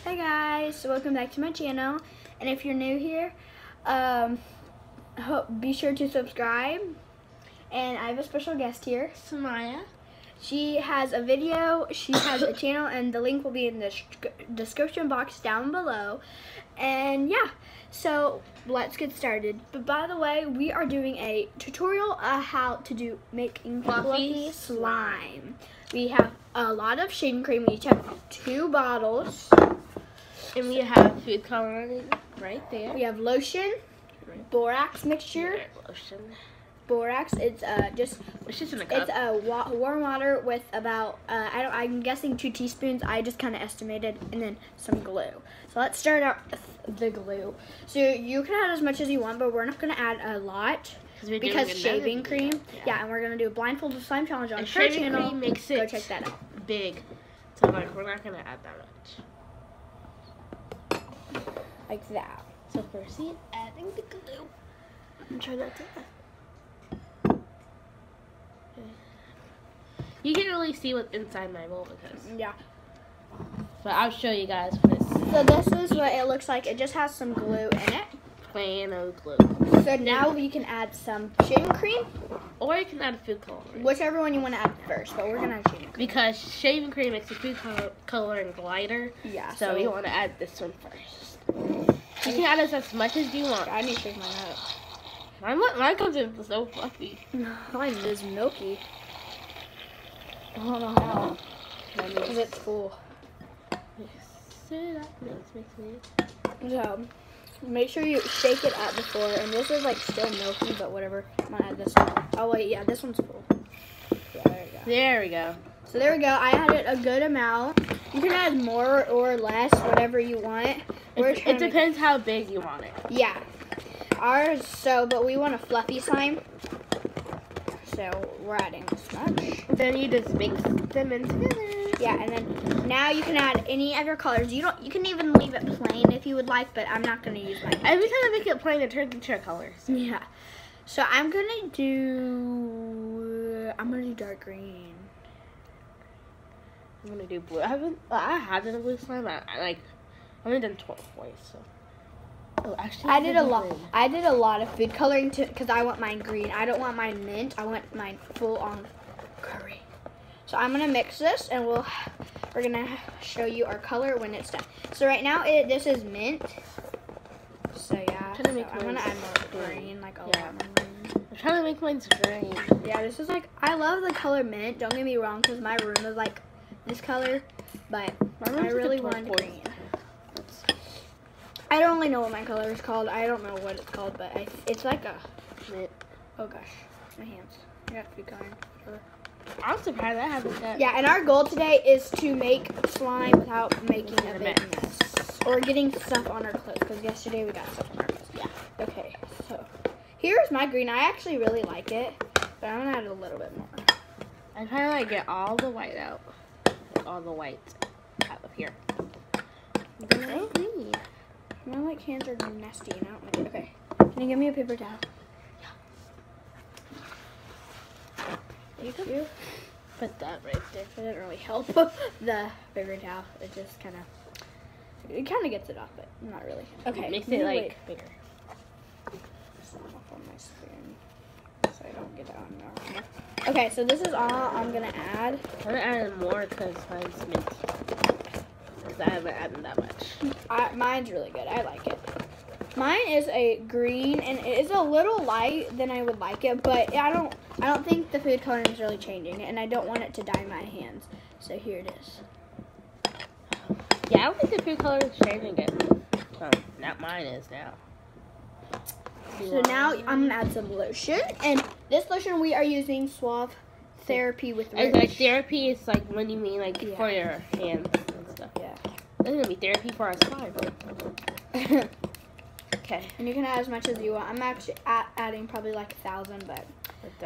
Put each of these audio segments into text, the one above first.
Hey guys, welcome back to my channel. And if you're new here, be sure to subscribe. And I have a special guest here, Samaya. She has a video, she has a channel, and the link will be in the description box down below. And yeah, so let's get started. But by the way, we are doing a tutorial on how to do making fluffy slime. We have a lot of shaving cream. We each have 2 bottles. And we have food coloring right there. We have lotion, borax mixture. Lotion. Borax. It's just in a cup. It's warm water with about I'm guessing 2 teaspoons. I just kind of estimated, and then some glue. So let's start out with the glue. So you can add as much as you want, but we're not gonna add a lot because shaving cream. Yeah, and we're gonna do a blindfolded slime challenge on her shaving channel. Cream makes it Go check that out. Big. So like we're not gonna add that much. Like that. So first, adding the glue. And try not to. You can't really see what's inside my bowl because. Yeah. But I'll show you guys when it's. So this is what it looks like. It just has some glue in it. Plain old glue. So now we can add some shaving cream. Or you can add food coloring. Whichever one you want to add first, but we're going to add shaving cream. Because shaving cream makes the food coloring lighter. Yeah. So we want to add this one first. You can add as much as you want. I need to shake my nose. Mine comes in so fluffy. Mine is milky. I don't know how. Because it's full. So make sure you shake it up before. And this is like still milky, but whatever. I'm gonna add this one. Oh wait, yeah, this one's full. Yeah, there we go. There we go. So there we go. I added a good amount. You can add more or less, whatever you want. It depends how big you want it. Yeah. Ours, but we want a fluffy slime. So we're adding this much. Then you just mix them in together. Yeah, and then now you can add any of your colors. You can even leave it plain if you would like, but I'm not gonna use mine. Every time I make it plain, it turns into colors. Yeah. So I'm gonna do dark green. I'm gonna do blue. I have done a blue slime. I've only done twice. So. Oh, actually, I did a lot. I did a lot of food coloring because I want mine green. I don't want mine mint. I want mine full on curry. So I'm gonna mix this, and we're gonna show you our color when it's done. So right now this is mint. So yeah, I'm gonna add more green, like a lot more green. I'm trying to make mine green. Yeah, this is like, I love the color mint. Don't get me wrong, because my room is like this color, but I really want green. I don't really know what my color is called. I don't know what it's called, but it's like a mint. Oh gosh, my hands. I got food coloring. I'm surprised I haven't done. Yeah, and our goal today is to make slime without making a big mess. Or getting stuff on our clothes, because yesterday we got stuff on our clothes. Yeah. Okay, so here's my green. I actually really like it, but I'm going to add a little bit more. I'm trying to like get all the white out. All the white out of here. My like hands are nasty and I don't like it. Okay. Can you give me a paper towel? Thank you. Put that right there. It didn't really help the paper towel. It just kind of gets it off, but not really. Okay. It makes it like bigger. This one off on my spoon so I don't get it on there. Okay, so this is all I'm gonna add. I'm gonna add more because mine's mint. Because I haven't added that much. Mine's really good. I like it. Mine is a green, and it is a little light than I would like it, but I don't think the food coloring is really changing it, and I don't want it to dye my hands. So here it is. Yeah, I don't think the food color is changing it. Not mine is now. So now I'm gonna add some lotion, and this lotion we are using Suave Therapy with Rich. Like therapy is like when you mean like for your hands and stuff. Yeah. This is gonna be therapy for our slime. Okay. And you can add as much as you want. I'm actually adding probably like 1,000, but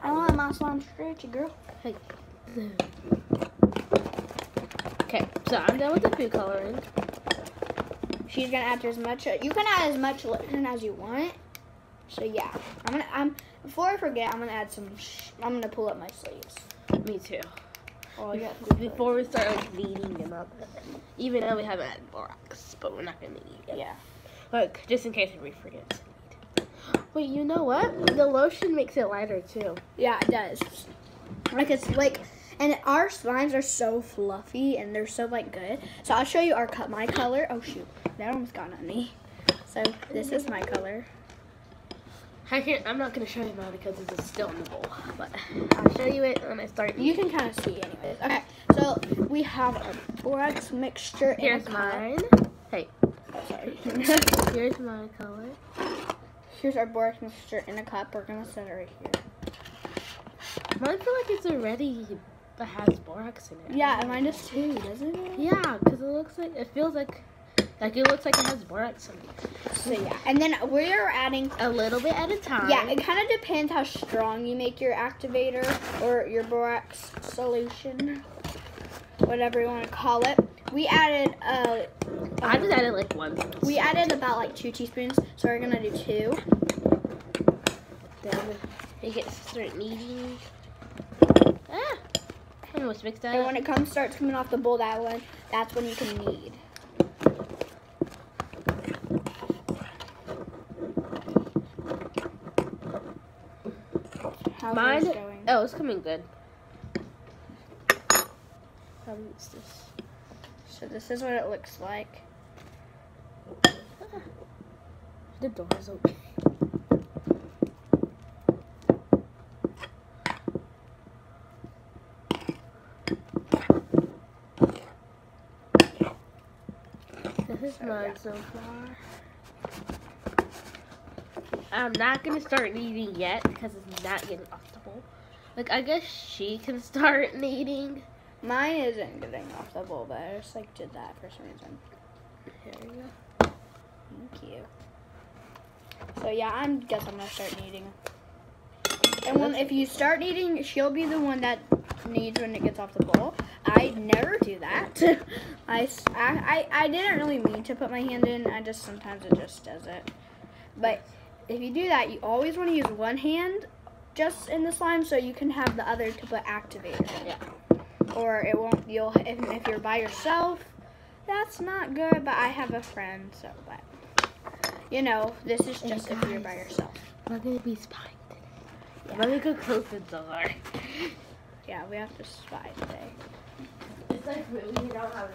I want my slime stretchy, girl. Hey. Okay, so I'm done with the food coloring. She's gonna add as much. You can add as much lotion as you want. So yeah, before I forget, I'm gonna add some. I'm gonna pull up my sleeves. Me too. Well, yeah. Before we start like kneading and all that. Even though we haven't had borax, but we're not gonna knead yet. Yeah. Look, just in case we forget to knead. Wait, you know what? The lotion makes it lighter too. Yeah, it does. Like it's like, and our slimes are so fluffy and they're so like good. So I'll show you my color. Oh shoot, that almost got on me. So this is my color. I'm not gonna show you mine because it's still in the bowl, but I'll show you it when I start. You can kind of see anyways. Okay, so we have a borax mixture. Here's mine. Hey. Oh, sorry. Here's my color. Here's our borax mixture in a cup. We're gonna set it right here. Mine feel like it's already has borax in it. Yeah, and mine does too, doesn't it? Yeah, because it feels like it looks like it has borax in it. So yeah, and then we're adding A little bit at a time. Yeah, it kind of depends how strong you make your activator or your borax solution, whatever you want to call it. We added I just added like 1. we added about like 2 teaspoons, so we're gonna do 2. Then we get to start kneading. Almost mixed that And up. when it starts coming off the bowl, that's when you can knead. How's Mine, yours going? oh, it's coming good. How is this? So this is what it looks like. The door is open. This is mine so far. I'm not gonna start kneading yet because it's not getting off the bowl. Like, I guess she can start kneading. Mine isn't getting off the bowl, but I just like did that for some reason. Here you go. Thank you. So yeah, I guess I'm gonna start kneading. And if you start kneading, she'll be the one that kneads when it gets off the bowl. I never do that. I didn't really mean to put my hand in. Sometimes it just does it. But if you do that, you always want to use one hand just in the slime so you can have the other to put activator in. Yeah. Or it won't. If you're by yourself, that's not good. But I have a friend, so but you know, this is just if you're by yourself. We're gonna be spying today. Yeah. Let me go close the door. Yeah, we have to spy today. It's like we don't have a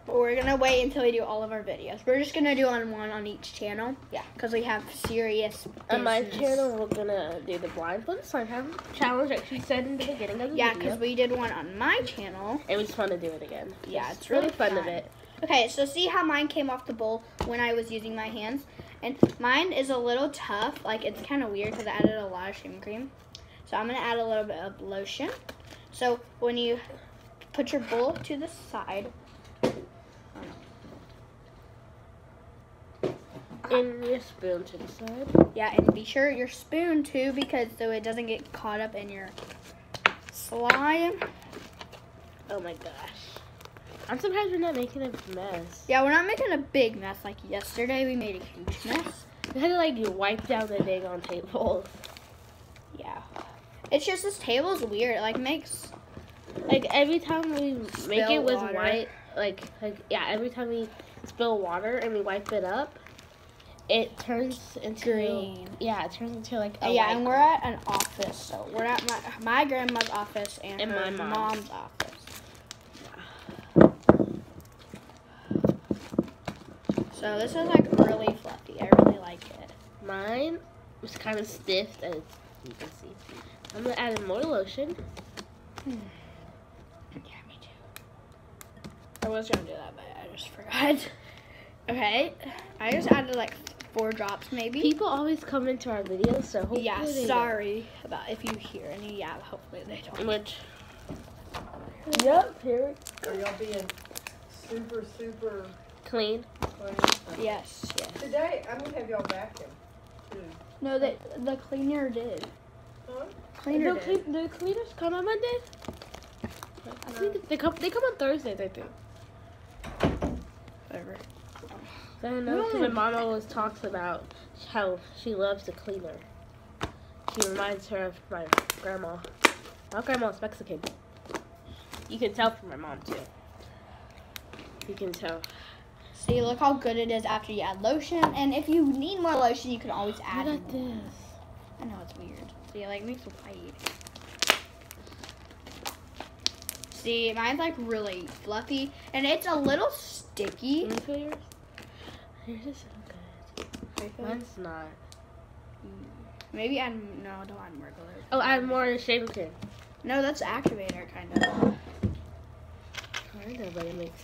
But we're gonna wait until we do all of our videos. We're just gonna do one on each channel. Yeah, because we have serious. On my business. channel, we're gonna do the blindfolded slime challenge like she said in the beginning of the Yeah, video. because we did one on my channel. It was fun to do it again. Yeah, it's really really fun fun. of it. Okay, so see how mine came off the bowl when I was using my hands? And mine is a little tough. Like, it's kind of weird because I added a lot of shaving cream. So I'm going to add a little bit of lotion. So when you put your bowl to the side. And your spoon to the side. Yeah, and be sure your spoon too, because so it doesn't get caught up in your slime. Oh my gosh. I'm surprised we're not making a mess. Yeah, we're not making a big mess like yesterday. We made a huge mess. We had to like wipe down the dang on tables. Yeah. It's just this table's weird. It like makes Like every time we make Spill it with water. white, yeah, every time we spill water and we wipe it up, it turns into green. Yeah, it turns into like a Yeah, white. and we're at an office, so we're at my grandma's office and And her my mom's office. So this is like really fluffy. I really like it. Mine was kind of stiff, as you can see. I'm gonna add more lotion. Yeah, me too. I was gonna do that, but I just forgot. Okay, I just added like 4 drops maybe. People always come into our videos, so hopefully Yeah, they sorry about if you hear any. Yeah, hopefully they don't. Which, Yep, here. Are y'all being super clean. clean? Yes, yes. Today, I'm gonna have y'all vacuum. too. No, the cleaner did. Huh? Cleaner Do did. the cleaners come on Monday? I think they come on Thursdays, I think. Whatever. I don't know, because my mom always talks about how she loves the cleaner. She reminds her of my grandma. My grandma's Mexican. You can tell from my mom too. You can tell. See, look how good it is after you add lotion. And if you need more lotion, you can always add Look at more. this. I know it's weird. See, like makes it white. See, mine's like really fluffy, and it's a little sticky. Can you feel yours? Yours is so good. Mine's not. Maybe add no, don't add more glue. Oh, add more shaving cream. No, that's activator kind of. I know, but it makes.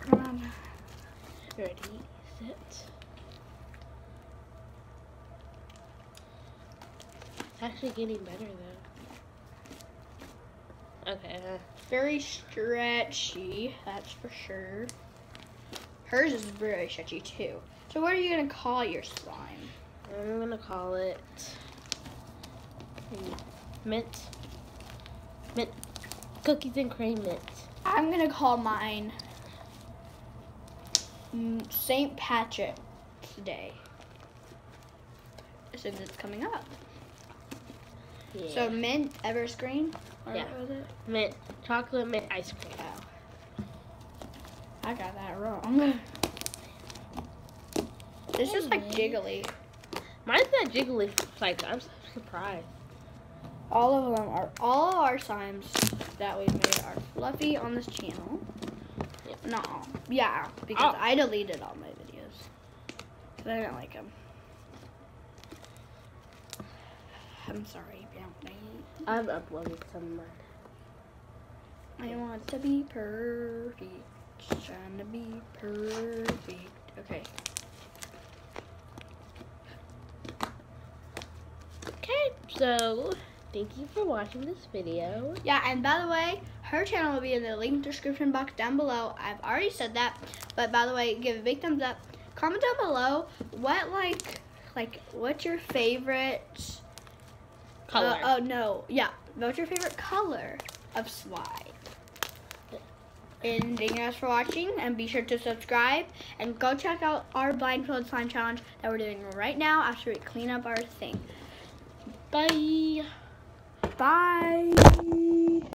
Come on. Ready, set. It's actually getting better though. Okay. Very stretchy, that's for sure. Hers is very stretchy too. So what are you gonna call your slime? I'm gonna call it mint. Mint. Cookies and cream mint. I'm gonna call mine St. Patrick's Day, since it's coming up. Yeah. So mint Evergreen? Or Yeah. what was it? Mint. Chocolate mint ice cream. Oh. I got that wrong. This is like jiggly. Mine's not jiggly. Like, I'm so surprised. All of our slimes that we've made are fluffy on this channel. Yep. Not all. Yeah, because I deleted all my videos. Because I didn't like them. I'm sorry, family. I've uploaded some of mine. I want to be perfect. Trying to be perfect. Okay. Okay, so thank you for watching this video. Yeah, and by the way, her channel will be in the link description box down below. I've already said that, but by the way, give a big thumbs up. Comment down below what what's your favorite Color. what's your favorite color of slime? And thank you guys for watching, and be sure to subscribe and go check out our blindfold slime challenge that we're doing right now after we clean up our thing. Bye. Bye.